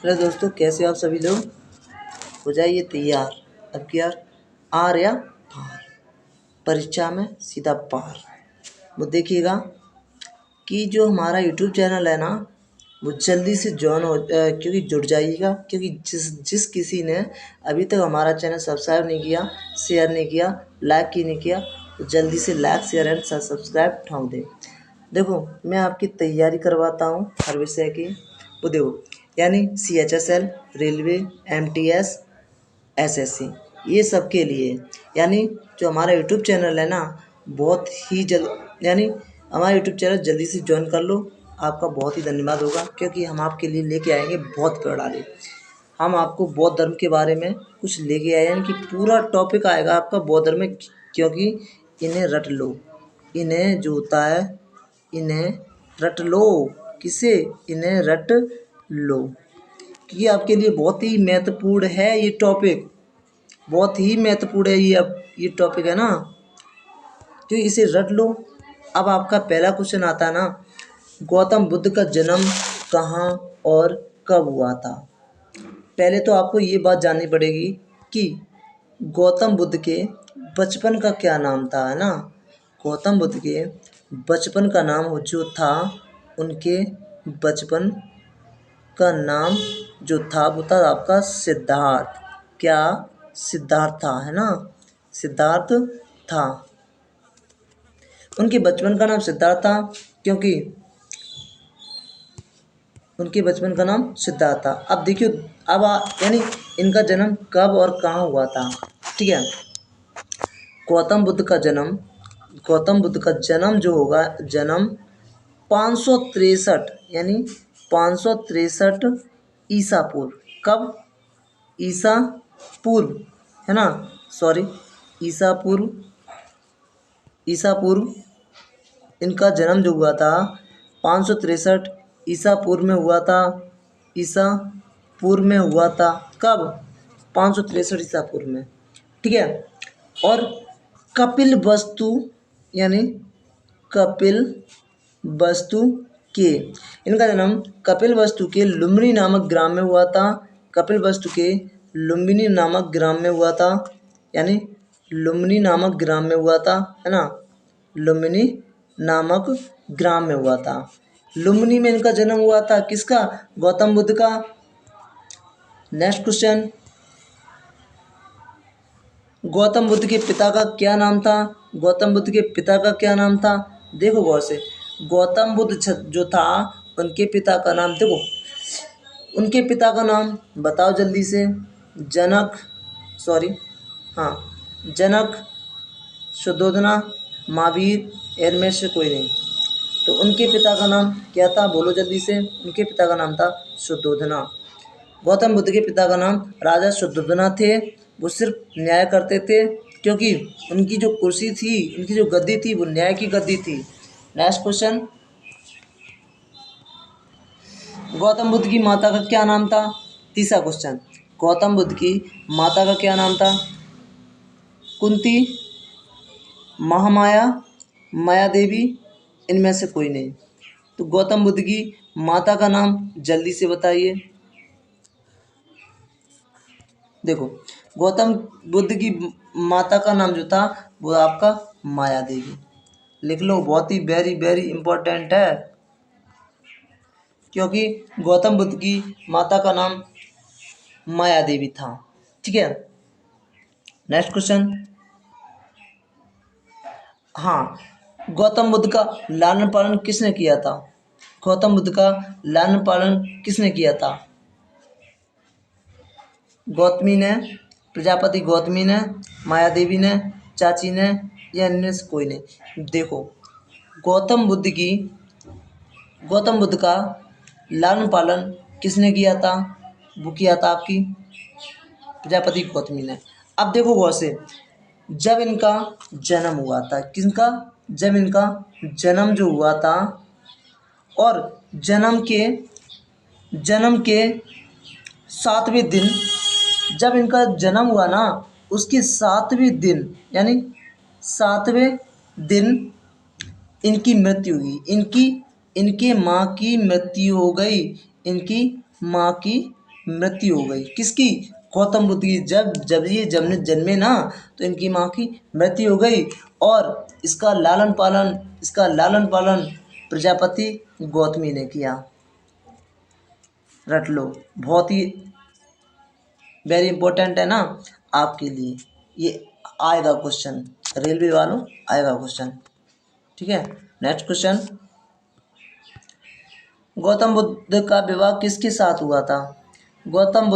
Hello दोस्तों, कैसे हो आप सभी लोग। हो जाइए तैयार। अब की यार आर या पार, परीक्षा में सीधा पार। वो देखिएगा कि जो हमारा यूट्यूब चैनल है ना, वो जल्दी से ज्वाइन हो क्योंकि जुड़ जाइएगा। क्योंकि जिस जिस किसी ने अभी तक हमारा चैनल सब्सक्राइब नहीं किया, शेयर नहीं किया, लाइक की नहीं किया, तो जल्दी से लाइक शेयर एंड सब्सक्राइब ठोक दे। देखो, मैं आपकी तैयारी करवाता हूँ हर विषय की। वो देखो, यानी CHSL, रेलवे, MTS, SSC, ये सब के लिए। यानी जो हमारा यूट्यूब चैनल है ना, बहुत ही जल्द, यानी हमारा यूट्यूब चैनल जल्दी से ज्वाइन कर लो। आपका बहुत ही धन्यवाद होगा, क्योंकि हम आपके लिए लेके आएंगे बहुत प्रणाली। हम आपको बौद्ध धर्म के बारे में कुछ लेके आए हैं कि पूरा टॉपिक आएगा आपका बौद्ध धर्म में। क्योंकि इन्हें रट लो, इन्हें जो होता है, इन्हें रट लो। किसे? इन्हें रट लो। ये आपके लिए बहुत ही महत्वपूर्ण है ये टॉपिक, बहुत ही महत्वपूर्ण है ये। अब ये टॉपिक है ना, तो इसे रट लो। अब आपका पहला क्वेश्चन आता है ना, गौतम बुद्ध का जन्म कहाँ और कब हुआ था। पहले तो आपको ये बात जाननी पड़ेगी कि गौतम बुद्ध के बचपन का क्या नाम था, है ना। गौतम बुद्ध के बचपन का नाम जो था, उनके बचपन का नाम जो था वो था आपका सिद्धार्थ। क्या? सिद्धार्थ था, है ना, सिद्धार्थ था। उनके बचपन का नाम सिद्धार्थ था क्योंकि उनके बचपन का नाम सिद्धार्थ था। अब देखियो, अब यानी इनका जन्म कब और कहाँ हुआ था, ठीक है। गौतम बुद्ध का जन्म, गौतम बुद्ध का जन्म जो होगा, जन्म 563, यानी 563 ईसा पूर्व। कब? ईसा पूर्व, है ना, सॉरी, ईसा पूर्व, ईसा पूर्व इनका जन्म जो हुआ था 563 ईसा पूर्व में हुआ था। ईसा पूर्व में हुआ था। कब? 563 ईसा पूर्व में, ठीक है। और कपिल वस्तु, यानी कपिल वस्तु के, इनका जन्म कपिल वस्तु के लुम्बिनी नामक ग्राम में हुआ था। कपिल वस्तु के लुम्बिनी नामक ग्राम में हुआ था, यानी लुम्बिनी नामक ग्राम में हुआ था, है ना, लुम्बिनी नामक ग्राम में हुआ था। लुम्बिनी में इनका जन्म हुआ था। किसका? गौतम बुद्ध का। नेक्स्ट क्वेश्चन, गौतम बुद्ध के पिता का क्या नाम था। गौतम बुद्ध के पिता का क्या नाम था? देखो गौर से, गौतम बुद्ध जो था, उनके पिता का नाम देखो, उनके पिता का नाम बताओ जल्दी से। जनक, सॉरी, हाँ, जनक, शुद्धोधना, महावीर, इनमें से कोई नहीं। तो उनके पिता का नाम क्या था, बोलो जल्दी से। उनके पिता का नाम था शुद्धोधना। गौतम बुद्ध के पिता का नाम राजा शुद्धोधना थे। वो सिर्फ न्याय करते थे, क्योंकि उनकी जो कुर्सी थी, उनकी जो गद्दी थी, वो न्याय की गद्दी थी। नेक्स्ट क्वेश्चन, गौतम बुद्ध की माता का क्या नाम था। तीसरा क्वेश्चन, गौतम बुद्ध की माता का क्या नाम था। कुंती, महामाया, माया देवी, इनमें से कोई नहीं। तो गौतम बुद्ध की माता का नाम जल्दी से बताइए। देखो, गौतम बुद्ध की माता का नाम जो था, वो आपका माया देवी। लिख लो, बहुत ही वेरी वेरी इंपॉर्टेंट है, क्योंकि गौतम बुद्ध की माता का नाम माया देवी था, ठीक है। नेक्स्ट क्वेश्चन, हाँ, गौतम बुद्ध का लालन पालन किसने किया था। गौतम बुद्ध का लालन पालन किसने किया था। गौतमी ने, प्रजापति गौतमी ने, माया देवी ने, चाची ने, या इनमें से कोई नहीं। देखो, गौतम बुद्ध की, गौतम बुद्ध का लालन पालन किसने किया था। वो किया था आपकी प्रजापति गौतमी ने। अब देखो गौर से, जब इनका जन्म हुआ था, किसका? जब इनका जन्म जो हुआ था, और जन्म के 7वें दिन, जब इनका जन्म हुआ ना, उसके 7वें दिन, यानी 7वें दिन इनकी मृत्यु हुई। इनकी, इनके माँ की मृत्यु हो गई। इनकी माँ की मृत्यु हो गई। किसकी? गौतम बुद्ध की। जब जब ये जन्मे ना तो इनकी माँ की मृत्यु हो गई और इसका लालन पालन प्रजापति गौतमी ने किया। रट लो, बहुत ही वेरी इंपॉर्टेंट है ना आपके लिए, ये आएगा क्वेश्चन, रेलवे वालों आएगा क्वेश्चन। ठीक है, नेक्स्ट क्वेश्चन, गौतम बुद्ध का विवाह किसके साथ हुआ था? गौतम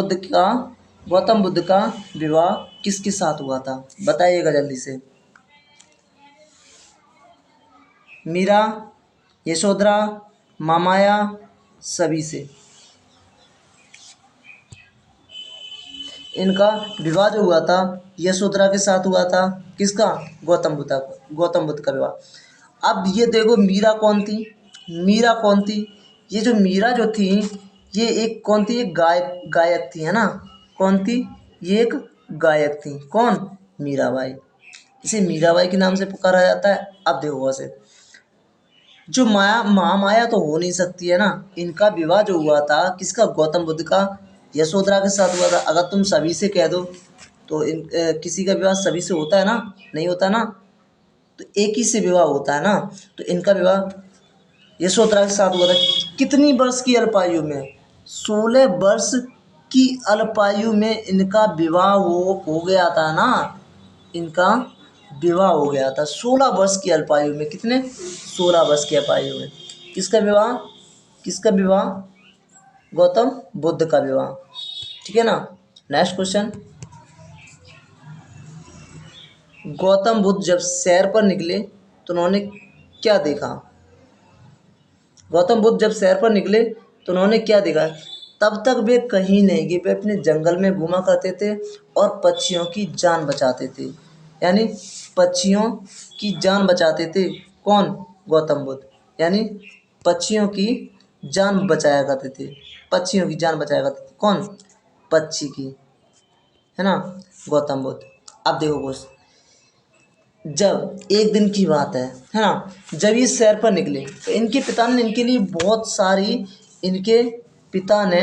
बुद्ध का विवाह किसके साथ हुआ था? बताइएगा जल्दी से। मीरा, यशोधरा, महामाया, सभी से। इनका विवाह जो हुआ था यशोधरा के साथ हुआ था। किसका? गौतम बुद्ध का विवाह। अब ये देखो मीरा कौन थी? मीरा कौन थी? ये जो मीरा जो थी ये एक कौन थी? एक गायक थी, है ना? कौन थी? ये एक गायक थी। कौन? मीराबाई। इसे मीराबाई के नाम से पुकारा जाता है। अब देखो वैसे जो महामाया तो हो नहीं सकती है ना। इनका विवाह जो हुआ था किसका? गौतम बुद्ध का यशोधरा के साथ हुआ था। अगर तुम सभी से कह दो तो किसी का विवाह सभी से होता है ना? नहीं होता ना, तो एक ही से विवाह होता है ना। तो इनका विवाह यशोधरा के साथ हुआ था। कितनी वर्ष की अल्पायु में? 16 वर्ष की अल्पायु में इनका विवाह हो गया था ना। इनका विवाह हो गया था 16 वर्ष की अल्पायु में। कितने? 16 वर्ष की अल्पायु में। किसका विवाह? किसका विवाह? गौतम बुद्ध का विवाह। ठीक है ना। नेक्स्ट क्वेश्चन, गौतम बुद्ध जब सैर पर निकले तो उन्होंने क्या देखा? गौतम बुद्ध जब सैर पर निकले तो उन्होंने क्या देखा? तब तक वे कहीं नहीं गए, वे अपने जंगल में घूमा करते थे और पक्षियों की जान बचाते थे। यानी पक्षियों की जान बचाते थे। कौन? गौतम बुद्ध। यानी पक्षियों की जान बचाया करते थे। पक्षियों की जान बचाया करते थे। कौन? पक्षी की, है ना, गौतम बुद्ध। अब देखो दोस्त, जब एक दिन की बात है ना, जब ये सैर पर निकले तो इनके पिता ने इनके लिए बहुत सारी इनके पिता ने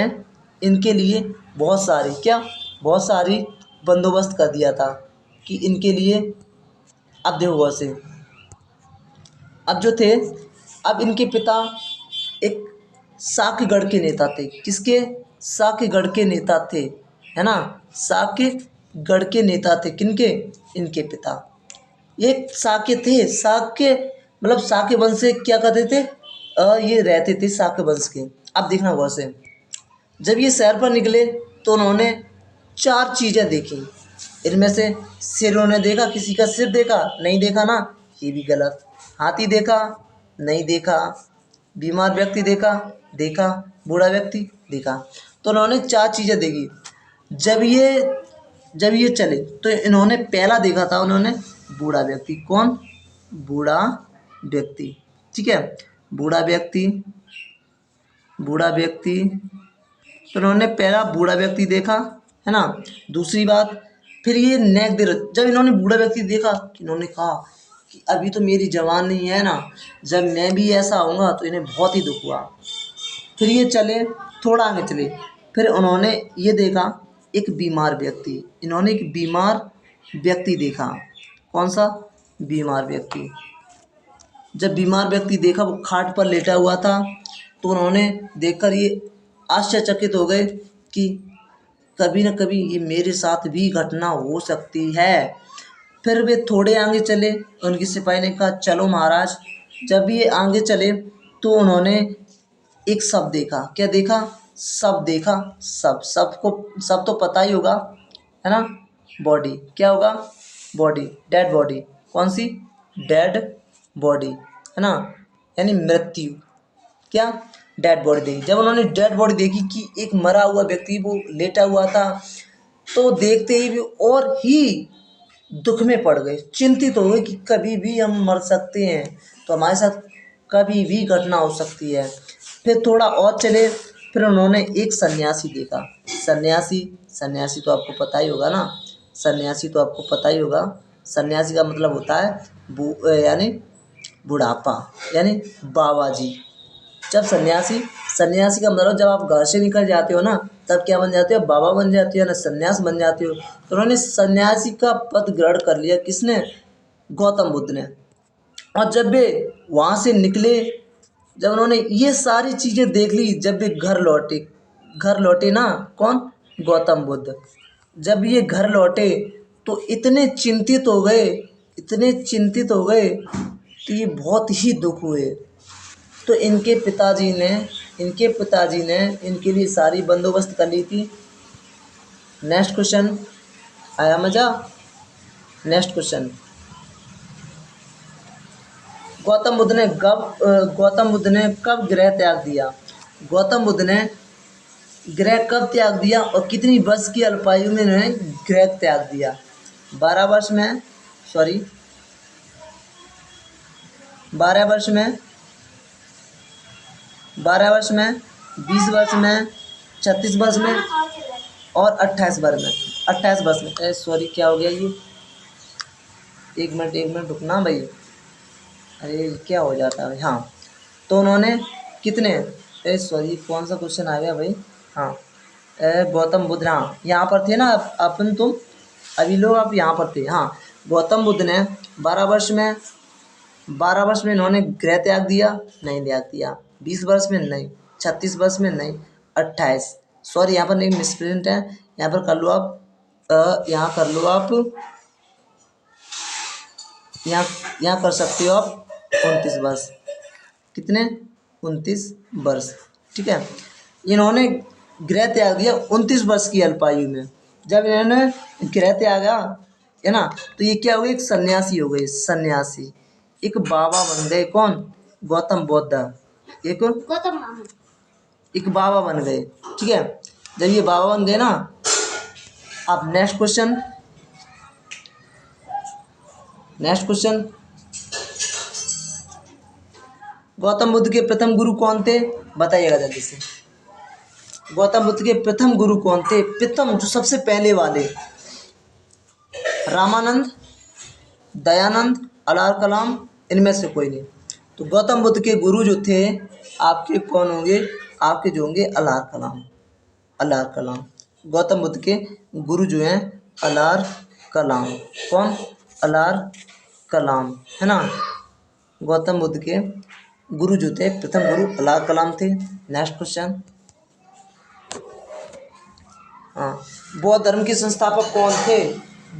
इनके लिए बहुत सारी क्या बहुत सारी बंदोबस्त कर दिया था कि इनके लिए। अब देखो वैसे अब जो थे, अब इनके पिता एक साक्यगढ़ के नेता थे। किसके? साक्यगढ़ के नेता थे, है ना। साक्यगढ़ के नेता थे। किनके? इनके पिता एक साक्य थे। साक्य मतलब साक्य वंश से क्या करते थे? ये रहते थे साक्य वंश के। अब देखना गौर से, जब ये सैर पर निकले तो उन्होंने 4 चीज़ें देखी। इनमें से सिर उन्होंने देखा, किसी का सिर देखा? नहीं देखा ना, ये भी गलत। हाथी देखा? नहीं देखा। बीमार व्यक्ति देखा? देखा। बूढ़ा व्यक्ति देखा। तो उन्होंने 4 चीज़ें देखी। जब ये चले तो इन्होंने पहला देखा था उन्होंने बूढ़ा व्यक्ति। कौन? बूढ़ा व्यक्ति। ठीक है, बूढ़ा व्यक्ति। तो उन्होंने पहला बूढ़ा व्यक्ति देखा, है ना। दूसरी बात, फिर ये नेक दे रहे, जब इन्होंने बूढ़ा व्यक्ति देखा इन्होंने कहा कि अभी तो मेरी जवान नहीं है ना, जब मैं भी ऐसा होऊंगा तो इन्हें बहुत ही दुख हुआ। फिर ये चले, थोड़ा आगे चले, फिर उन्होंने ये देखा एक बीमार व्यक्ति। इन्होंने एक बीमार व्यक्ति देखा। कौन सा? बीमार व्यक्ति। जब बीमार व्यक्ति देखा वो खाट पर लेटा हुआ था तो उन्होंने देखकर ये आश्चर्यचकित हो गए कि कभी न कभी ये मेरे साथ भी घटना हो सकती है। फिर वे थोड़े आगे चले, उनकी सिपाही ने कहा चलो महाराज। जब ये आगे चले तो उन्होंने एक शव देखा। क्या देखा? शव देखा। सब तो पता ही होगा, है ना। बॉडी क्या होगा? Body, dead body. कौन सी? डेड बॉडी, है ना, यानी मृत्यु। क्या? डेड बॉडी देखी। जब उन्होंने डेड बॉडी देखी कि एक मरा हुआ व्यक्ति वो लेटा हुआ था तो देखते ही भी और ही दुख में पड़ गए, चिंतित हो गए कि कभी भी हम मर सकते हैं, तो हमारे साथ कभी भी घटना हो सकती है। फिर थोड़ा और चले, फिर उन्होंने एक सन्यासी देखा। सन्यासी तो आपको पता ही होगा ना। सन्यासी का मतलब होता है यानी बुढ़ापा, यानी बाबा जी। जब सन्यासी, सन्यासी का मतलब जब आप घर से निकल जाते हो ना, तब क्या बन जाते हो, बाबा बन जाते हो ना, सन्यास बन जाते हो। तो उन्होंने सन्यासी का पद ग्रहण कर लिया, किसने, गौतम बुद्ध ने। और जब वे वहाँ से निकले, जब उन्होंने ये सारी चीज़ें देख ली, जब वे घर लौटे ना, कौन, गौतम बुद्ध। जब ये घर लौटे तो इतने चिंतित हो गए, इतने चिंतित हो गए, तो ये बहुत ही दुख हुए। तो इनके पिताजी ने इनके लिए सारी बंदोबस्त कर ली थी। नेक्स्ट क्वेश्चन, आया मजा। नेक्स्ट क्वेश्चन, गौतम बुद्ध ने कब गृह त्याग दिया। गौतम बुद्ध ने गृह कब त्याग दिया और कितनी वर्ष की अल्पायु में इन्होंने गृह त्याग दिया। 12 वर्ष में, सॉरी 12 वर्ष में, 12 वर्ष में, 20 वर्ष में, 36 वर्ष में और 28 वर्ष में, 28 वर्ष में। सॉरी क्या हो गया ये, एक मिनट रुकना भाई, अरे क्या हो जाता है भाई। हाँ, तो उन्होंने कितने, सॉरी कौन सा क्वेश्चन आ गया भाई। हाँ, गौतम बुद्ध, हाँ यहाँ पर थे ना अपन, तुम अभी लोग आप यहाँ पर थे। हाँ, गौतम बुद्ध ने 12 वर्ष में इन्होंने गृह त्याग दिया, नहीं त्याग दिया। 20 वर्ष में नहीं, 36 वर्ष में नहीं, 28, सॉरी यहाँ पर नहीं, मिसप्रिंट है, यहाँ पर कर लो आप, यहाँ कर लो आप, यहाँ कर सकते हो आप 29 वर्ष, कितने, 29 वर्ष, ठीक है। इन्होंने गृह त्याग दिया 29 वर्ष की अल्पायु में। जब इन्होंने गृह त्यागा है ना, तो ये क्या हो गए, एक सन्यासी हो गए, सन्यासी, एक बाबा बन गए, कौन, गौतम बुद्ध, एक बाबा बन गए, ठीक है। जब ये बाबा बन गए ना, अब नेक्स्ट क्वेश्चन, गौतम बुद्ध के प्रथम गुरु कौन थे, बताइएगा जल्दी से। गौतम बुद्ध के प्रथम गुरु कौन थे, प्रथम जो सबसे पहले वाले, रामानंद, दयानंद, अलार कलाम, इनमें से कोई नहीं। तो गौतम बुद्ध के गुरु जो थे आपके कौन होंगे, आपके जो होंगे अलार कलाम, अलार कलाम। गौतम बुद्ध के गुरु जो हैं अलार कलाम, कौन, अलार कलाम, है ना। गौतम बुद्ध के गुरु जो थे, प्रथम गुरु अलार कलाम थे। नेक्स्ट क्वेश्चन, हाँ, बौद्ध धर्म के संस्थापक कौन थे,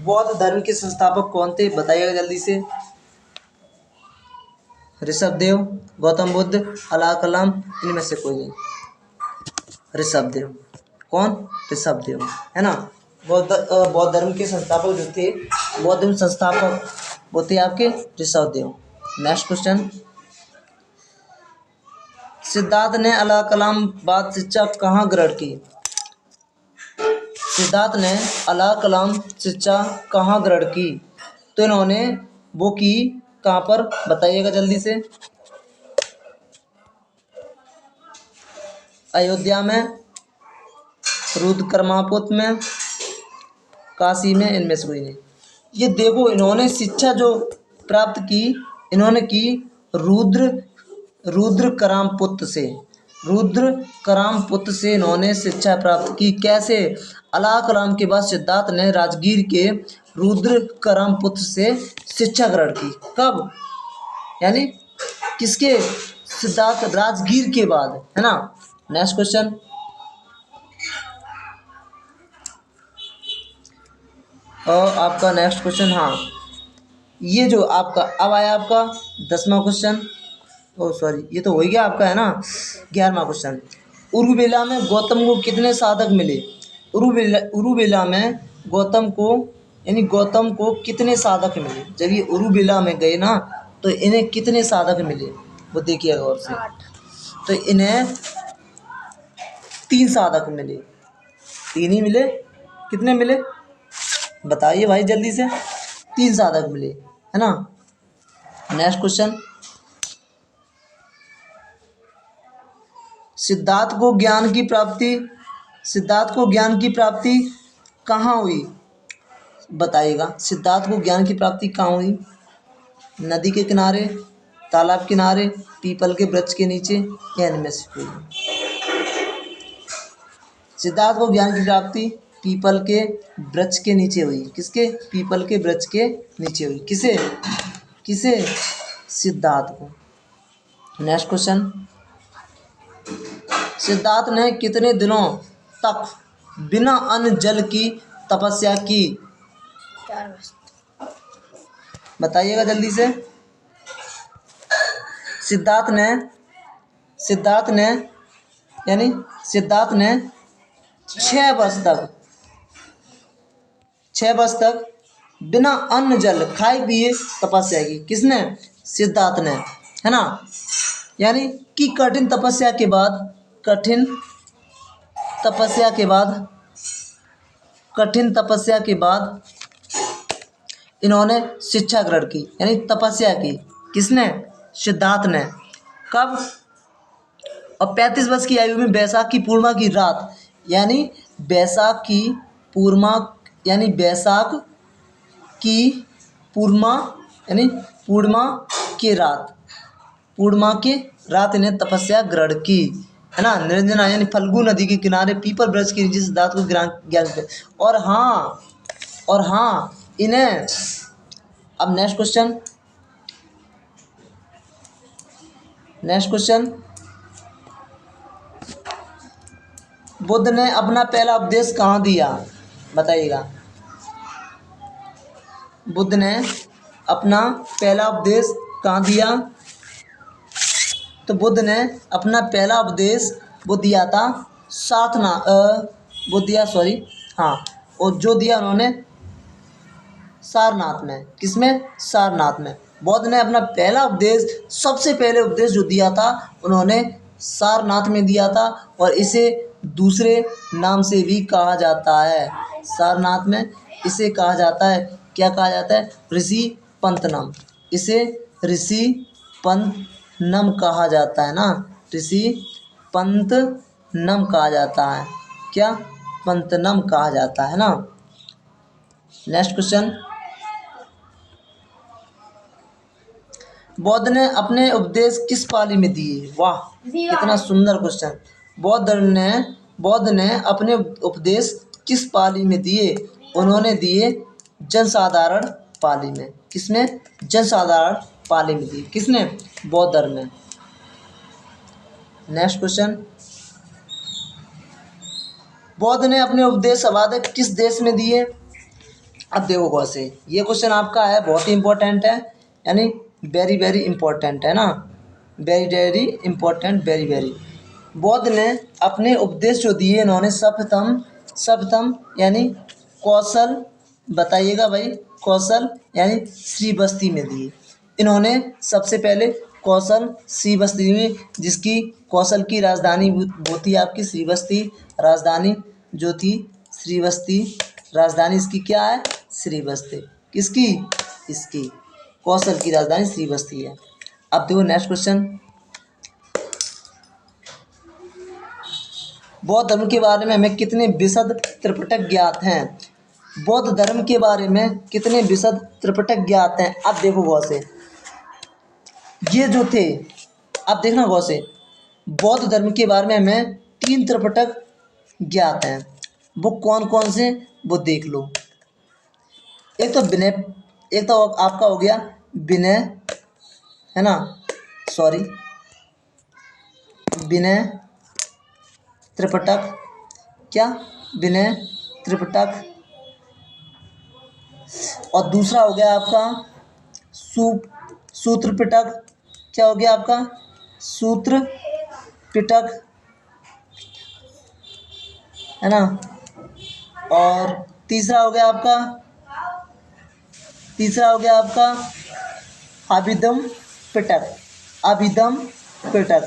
बौद्ध धर्म के संस्थापक कौन थे, बताइएगा जल्दी से। ऋषभदेव, गौतम बुद्ध, अलार कलाम, इनमें से कोई नहीं। ऋषभदेव, कौन, ऋषभदेव, है ना। बौद्ध धर्म के संस्थापक जो थे, बौद्ध धर्म संस्थापक वो थे आपके ऋषभदेव। नेक्स्ट क्वेश्चन, सिद्धार्थ ने अलार कलाम बाद शिक्षा कहाँ ग्रहण की। सिद्धार्थ ने अलार कलाम शिक्षा कहाँ ग्रहण की, तो इन्होंने वो की कहाँ पर, बताइएगा जल्दी से। अयोध्या में, रुद्रकर्मापुत में, काशी में, इनमें से कोई नहीं। ये देखो, इन्होंने शिक्षा जो प्राप्त की, इन्होंने की रुद्रकरामपुत्र से, रुद्रकरामपुत्र से इन्होंने शिक्षा प्राप्त की। कैसे, अलार कलाम के बाद सिद्धार्थ ने राजगीर के रुद्रकरामपुत्र से शिक्षा ग्रहण की। कब, यानी किसके, सिद्धार्थ, राजगीर के बाद, है ना। नेक्स्ट क्वेश्चन, और आपका नेक्स्ट क्वेश्चन, हाँ ये जो आपका अब आया आपका 10वां क्वेश्चन, ओ सॉरी ये तो हो ही गया आपका, है ना। 11वां क्वेश्चन, उरुवेला में गौतम को कितने साधक मिले। उरुवेला में गौतम को, यानी गौतम को कितने साधक मिले। जब ये उरुवेला में गए ना, तो इन्हें कितने साधक मिले, वो देखिएगा गौर से। तो इन्हें 3 साधक मिले, 3 ही मिले, कितने मिले बताइए भाई जल्दी से। 3 साधक मिले, है ना। नेक्स्ट क्वेश्चन, सिद्धार्थ को ज्ञान की प्राप्ति कहाँ हुई, बताइएगा। सिद्धार्थ को ज्ञान की प्राप्ति कहाँ हुई, नदी के किनारे, तालाब किनारे, पीपल के वृक्ष के नीचे या इनमें से कोई। सिद्धार्थ को ज्ञान की प्राप्ति पीपल के वृक्ष के नीचे हुई। किसके? पीपल के वृक्ष के नीचे हुई। किसे? किसे? सिद्धार्थ को। नेक्स्ट क्वेश्चन, सिद्धार्थ ने कितने दिनों तक बिना अन्न जल की तपस्या की? 4 वर्ष। बताइएगा जल्दी से। सिद्धार्थ ने 6 वर्ष तक बिना अन्न जल खाए पिए तपस्या की। किसने? सिद्धार्थ ने, है ना। यानी कि कठिन तपस्या के बाद इन्होंने शिक्षा ग्रहण की, यानी तपस्या की। किसने? सिद्धार्थ ने। कब? और 35 वर्ष की आयु में वैशाख की पूर्णिमा की रात, यानी वैशाख की पूर्णिमा की रात इन्हें तपस्या ग्रहण की, है ना। निरंजना यानी फल्गु नदी के किनारे पीपल वृक्ष के नीचे सिद्धार्थ को ज्ञान और हाँ इन्हें। अब नेक्स्ट क्वेश्चन, बुद्ध ने अपना पहला उपदेश कहाँ दिया? बताइएगा। बुद्ध ने अपना पहला उपदेश कहाँ दिया? तो बुद्ध ने अपना पहला उपदेश वो दिया था और जो दिया उन्होंने सारनाथ में। किसमें? सारनाथ में। बौद्ध ने अपना पहला उपदेश, सबसे पहले उपदेश जो दिया था उन्होंने सारनाथ में दिया था, और इसे दूसरे नाम से भी कहा जाता है। सारनाथ में इसे कहा जाता है, क्या कहा जाता है? ऋषि पंतनम। इसे ऋषि पंतनम कहा जाता है ना, ऋषि पंतनम कहा जाता है। क्या? पंतनम कहा जाता है ना। नेक्स्ट क्वेश्चन, बौद्ध ने अपने उपदेश किस पाली में दिए? वाह, कितना सुंदर क्वेश्चन। बौद्ध ने अपने उपदेश किस पाली में दिए? उन्होंने दिए जनसाधारण पाली में। किसमें? जनसाधारण पाली में दिए। किसने? बौद्ध धर्म में। नेक्स्ट क्वेश्चन, बौद्ध ने अपने उपदेश संवादक किस देश में दिए? अब देखो गौर से, ये क्वेश्चन आपका है, बहुत ही इंपॉर्टेंट है, यानी वेरी वेरी इंपॉर्टेंट है ना, very very important, very very. बौद्ध ने अपने उपदेश जो दिए इन्होंने सप्तम यानी कौशल, बताइएगा भाई, कौशल यानी श्रीबस्ती में दिए। इन्होंने सबसे पहले कौशल श्रीबस्ती में, जिसकी कौशल की राजधानी वो थी आपकी श्रीबस्ती, राजधानी जो थी श्रीबस्ती, राजधानी इसकी क्या है? श्रीबस्ती। किसकी? इसकी, कौशल की राजधानी श्रीबस्ती है। अब देखो नेक्स्ट क्वेश्चन, बौद्ध धर्म के बारे में हमें कितने विशद त्रिपिटक ज्ञात हैं? बौद्ध धर्म के बारे में कितने विशद त्रिपिटक ज्ञात हैं? अब देखो गौर से, ये जो थे, अब देखना गौर से, बौद्ध धर्म के बारे में हमें 3 त्रिपिटक ज्ञात हैं। वो कौन कौन से? वो देख लो। एक तो आपका हो गया विनय, है ना, विनय त्रिपिटक। क्या? विनय त्रिपिटक। और दूसरा हो गया आपका सूत्र पिटक। क्या हो गया आपका? सूत्र पिटक, है ना। और तीसरा हो गया आपका अभिधम पिटक, अभिधम पिटक,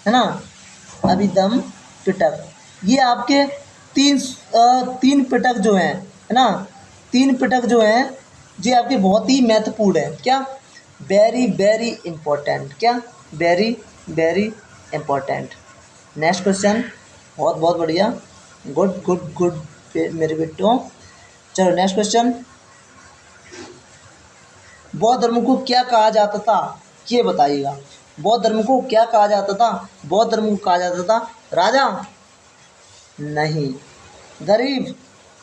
है ना, अभिधम पिटक। ये आपके तीन पिटक जो हैं, है ना, 3 पिटक जो हैं, ये आपके बहुत ही महत्वपूर्ण है। क्या? Very very important. क्या? Very very important. Next question, बहुत बहुत बढ़िया, गुड मेरे बेटों। चलो नेक्स्ट क्वेश्चन, बौद्ध धर्म को क्या कहा जाता था, ये बताइएगा। बौद्ध धर्म को क्या कहा जाता था? बौद्ध धर्म को कहा जाता था राजा? नहीं। गरीब?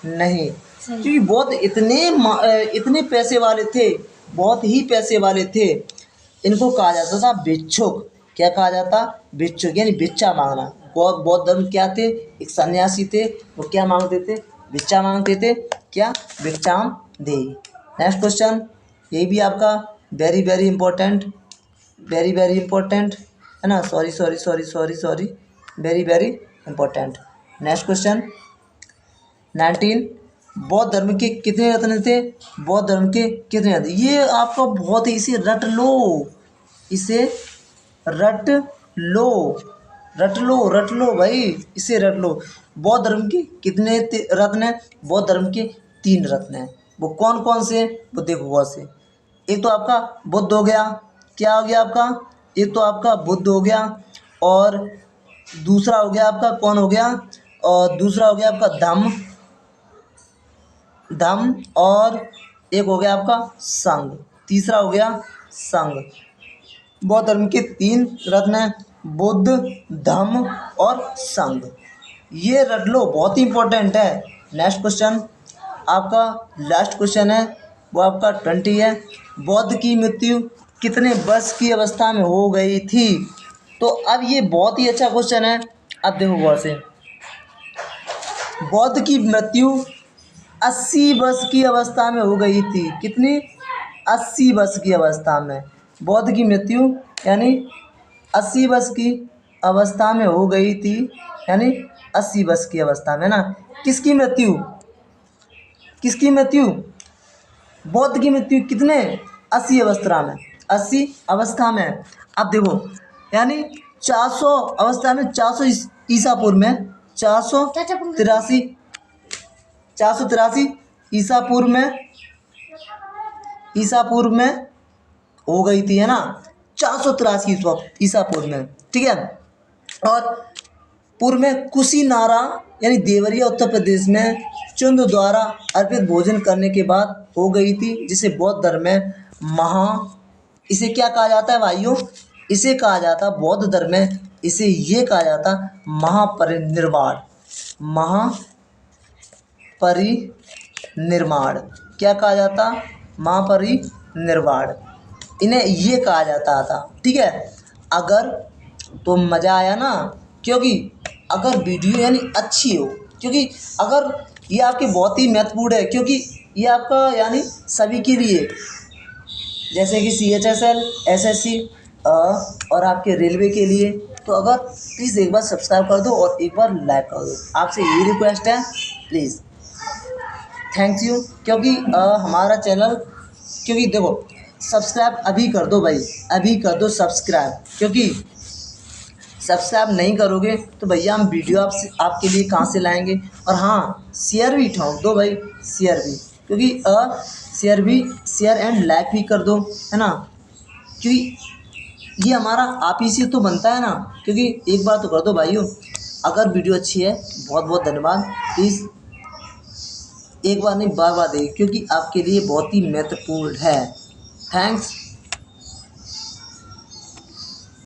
नहीं। क्योंकि बौद्ध इतने पैसे वाले थे, बहुत ही पैसे वाले थे। इनको कहा जाता था भिक्षुक। क्या कहा जाता? भिक्षुक, यानी भिक्षा मांगना। बौद्ध धर्म क्या थे? एक सन्यासी थे। वो क्या मांगते थे? भिक्षा मांगते थे। क्या? भिक्षाम दे। नेक्स्ट क्वेश्चन, यही भी आपका very very important, very very important है ना। Sorry, very very important. Next question 19, बौद्ध धर्म के कितने रत्न थे? बौद्ध धर्म के कितने रत्न? ये आपका बहुत ही, इसे रट लो, इसे रट लो, रट लो भाई, इसे रट लो। बौद्ध धर्म के कितने रत्न हैं? बौद्ध धर्म के 3 रत्न हैं। वो कौन कौन से? वो देखो गौर से। एक तो आपका बुद्ध हो गया। क्या हो गया आपका? एक तो आपका बुद्ध हो गया, और दूसरा हो गया आपका कौन हो गया? और दूसरा हो गया आपका धम्म, और एक हो गया आपका संघ। तीसरा हो गया संघ। बौद्ध धर्म के 3 रत्न हैं, बुद्ध, धम्म और संघ। ये रट लो, बहुत ही इंपॉर्टेंट है। नेक्स्ट क्वेश्चन आपका लास्ट क्वेश्चन है, वो आपका 20 है। बौद्ध की मृत्यु कितने वर्ष की अवस्था में हो गई थी? तो अब ये बहुत ही अच्छा क्वेश्चन है। अब देखो गौर से, बौद्ध की मृत्यु 80 वर्ष की अवस्था में हो गई थी। कितनी? 80 वर्ष की अवस्था में बौद्ध की मृत्यु, यानी 80 वर्ष की अवस्था में हो गई थी, यानी 80 वर्ष की अवस्था में ना। किसकी मृत्यु? किसकी मृत्यु? बौद्ध की मृत्यु कितने? 80 अवस्था में, 80 अवस्था में। अब देखो, यानी 400 अवस्था में, 400 ईसा पूर्व में, 483 ईसा पूर्व में हो गई थी, है ना। 483 ईसा पूर्व में, ठीक है। और पूर्व में कुशीनारा यानी देवरिया उत्तर प्रदेश में चुंद द्वारा अर्पित भोजन करने के बाद हो गई थी, जिसे बौद्ध धर्म में इसे क्या कहा जाता है भाइयों? इसे कहा जाता, बौद्ध धर्म में इसे ये कहा जाता महापरिनिर्वाण। महापरिनिर्वाण क्या कहा जाता? महापरिनिर्वाण, इन्हें ये कहा जाता था, ठीक है। अगर तो मज़ा आया ना, क्योंकि अगर वीडियो यानी अच्छी हो, क्योंकि अगर ये आपके बहुत ही महत्वपूर्ण है, क्योंकि ये आपका यानी सभी के लिए, जैसे कि CHSL, SSC और आपके रेलवे के लिए। तो अगर प्लीज़ एक बार सब्सक्राइब कर दो और एक बार लाइक कर दो, आपसे यही रिक्वेस्ट है प्लीज़। थैंक्स यू, क्योंकि हमारा चैनल, क्योंकि देखो सब्सक्राइब अभी कर दो भाई, अभी कर दो सब्सक्राइब, क्योंकि सब्सक्राइब नहीं करोगे तो भैया हम वीडियो आपके लिए कहाँ से लाएंगे। और हाँ, शेयर भी ठोक दो भाई, शेयर भी, क्योंकि शेयर एंड लाइक भी कर दो, है ना। क्योंकि ये हमारा आप ही से तो बनता है ना, क्योंकि एक बार तो कर दो भाइयों। अगर वीडियो अच्छी है, बहुत बहुत धन्यवाद। प्लीज़ एक बार नहीं, बार बार देखिए, क्योंकि आपके लिए बहुत ही महत्वपूर्ण है। थैंक्स।